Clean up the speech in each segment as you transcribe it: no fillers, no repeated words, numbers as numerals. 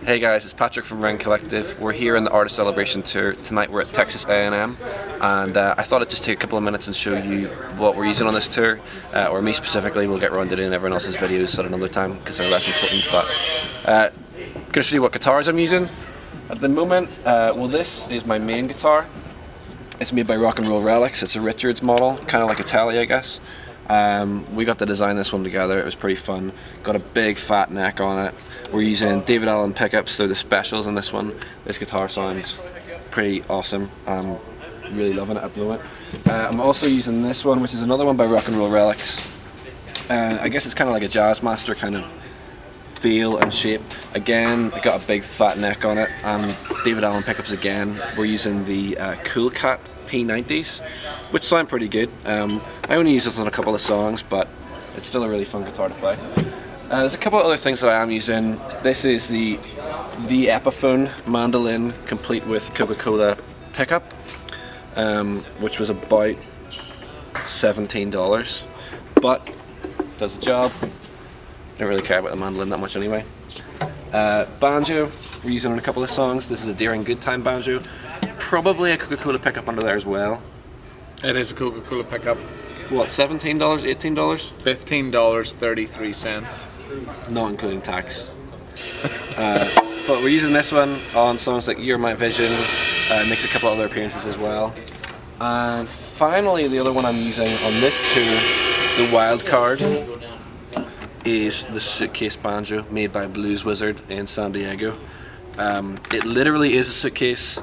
Hey guys, it's Patrick from Rend Collective. We're here in the Artist Celebration Tour. Tonight we're at Texas A&M, and I thought I'd just take a couple of minutes and show you what we're using on this tour, or me specifically. We'll get around to doing everyone else's videos at another time because they're less important, but going to show you what guitars I'm using. At the moment, well, this is my main guitar. It's made by Rock and Roll Relics. It's a Richards model, kind of like a Tele, I guess. We got to design this one together. It was pretty fun. Got a big fat neck on it. We're using David Allen pickups, they're the specials on this one. This guitar sounds pretty awesome. I'm really loving it at the moment. I'm also using this one, which is another one by Rock and Roll Relics. I guess it's kind of like a Jazzmaster kind of feel and shape. Again, I got a big fat neck on it. David Allen pickups again. We're using the Cool Cat P90s, which sound pretty good. I only use this on a couple of songs, but it's still a really fun guitar to play. There's a couple of other things that I am using. This is the Epiphone mandolin, complete with Coca-Cola pickup, which was about $17, but does the job. Don't really care about the mandolin that much anyway. Banjo, we're using on a couple of songs. This is a Deering Good Time banjo. Probably a Coca-Cola pickup under there as well. It is a Coca-Cola pickup. What, $17, $18? $15.33. Not including tax. But we're using this one on songs like You're My Vision, makes a couple other appearances as well. And finally, the other one I'm using on this tour, the wild card, is the Suitcase banjo made by Blues Wizard in San Diego. It literally is a suitcase.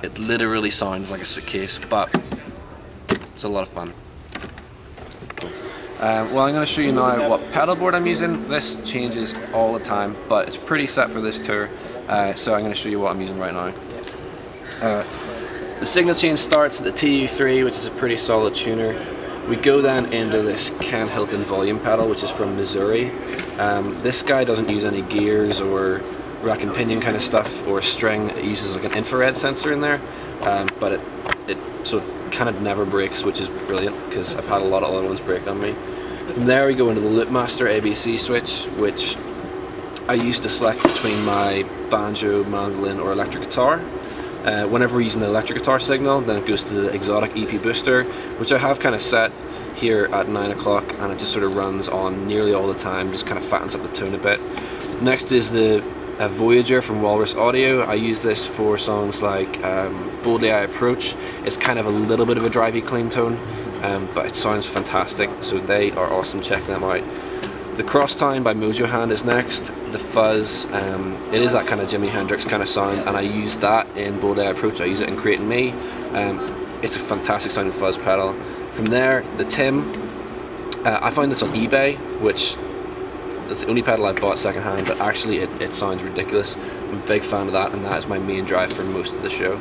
It literally sounds like a suitcase, but it's a lot of fun. Well, I'm going to show you now what pedal board I'm using. This changes all the time, but it's pretty set for this tour, so I'm going to show you what I'm using right now. The signal chain starts at the TU3, which is a pretty solid tuner. We go then into this Ken Hilton volume pedal, which is from Missouri. This guy doesn't use any gears or rack and pinion kind of stuff or string. It uses like an infrared sensor in there, but it kind of never breaks, which is brilliant because I've had a lot of other ones break on me. From there we go into the Loopmaster ABC switch, which I use to select between my banjo, mandolin or electric guitar. Whenever we're using the electric guitar signal, then it goes to the exotic EP booster, which I have kind of set here at 9 o'clock, and it just sort of runs on nearly all the time, just kind of fattens up the tone a bit. Next is the Voyager from Walrus Audio. I use this for songs like Boldly I Approach. It's kind of a little bit of a drivey clean tone, but it sounds fantastic, so they are awesome. Check them out. The Crosstown by Mojo Hand is next. The Fuzz, it is that kind of Jimi Hendrix kind of sound, and I use that in Boldly I Approach. I use it in Creating Me. It's a fantastic sounding fuzz pedal. From there, the Tim. I found this on eBay, which it's the only pedal I've bought secondhand, but actually it sounds ridiculous. I'm a big fan of that, and that is my main drive for most of the show.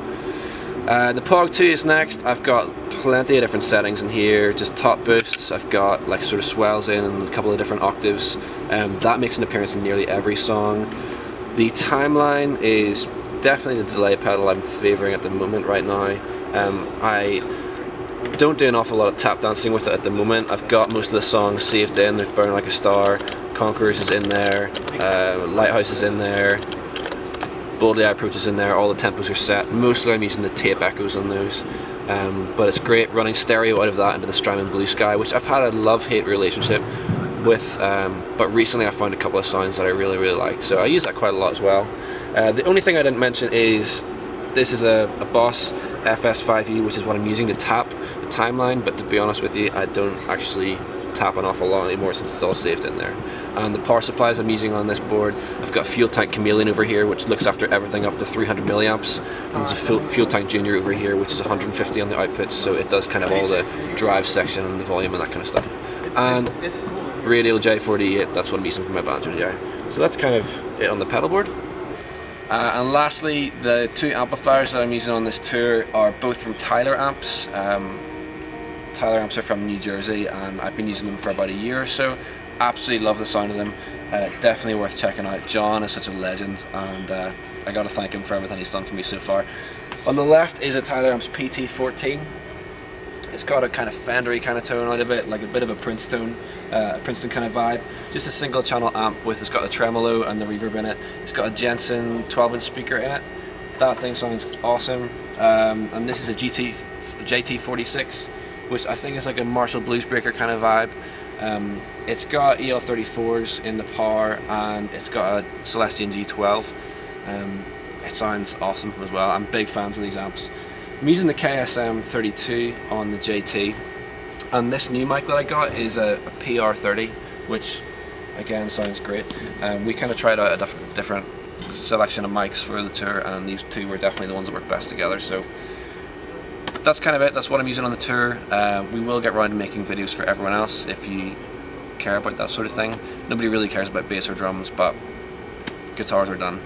The Pog 2 is next. I've got plenty of different settings in here, just top boosts. I've got like sort of swells in and a couple of different octaves. That makes an appearance in nearly every song. The Timeline is definitely the delay pedal I'm favouring at the moment right now. I don't do an awful lot of tap dancing with it at the moment. I've got most of the songs saved in. There's Burn Like a Star, Conquerors is in there, Lighthouse is in there, Boldly I Approach is in there, all the tempos are set. Mostly I'm using the tape echoes on those, but it's great running stereo out of that into the Strymon Blue Sky, which I've had a love-hate relationship with, but recently I found a couple of sounds that I really like, so I use that quite a lot as well. The only thing I didn't mention is this is a Boss FS5E, which is what I'm using to tap the Timeline, but to be honest with you, I don't actually tap an awful lot anymore since it's all saved in there. And the power supplies I'm using on this board, I've got Fuel Tank Chameleon over here, which looks after everything up to 300 milliamps, and there's a Fuel Tank Junior over here, which is 150 on the outputs, so it does kind of all the drive section and the volume and that kind of stuff. And Radial J48, that's what I'm using for my banjo, yeah. So that's kind of it on the pedal board. And lastly, the two amplifiers that I'm using on this tour are both from Tyler amps. Tyler amps are from New Jersey, and I've been using them for about a year or so. Absolutely love the sound of them. Definitely worth checking out. John is such a legend, and I got to thank him for everything he's done for me so far. On the left is a Tyler amps PT14. It's got a kind of Fendery kind of tone out of it, like a bit of a Princeton kind of vibe. Just a single channel amp it's got a tremolo and the reverb in it. It's got a Jensen 12-inch speaker in it. That thing sounds awesome. And this is a JT46, which I think is like a Marshall Bluesbreaker kind of vibe. It's got EL34s in the power, and it's got a Celestion G12. It sounds awesome as well. I'm big fans of these amps. I'm using the KSM 32 on the JT, and this new mic that I got is a PR30, which again sounds great. We kind of tried out a different selection of mics for the tour, and these two were definitely the ones that work best together. So that's kind of it. That's what I'm using on the tour. We will get around to making videos for everyone else if you care about that sort of thing. Nobody really cares about bass or drums, but guitars are done.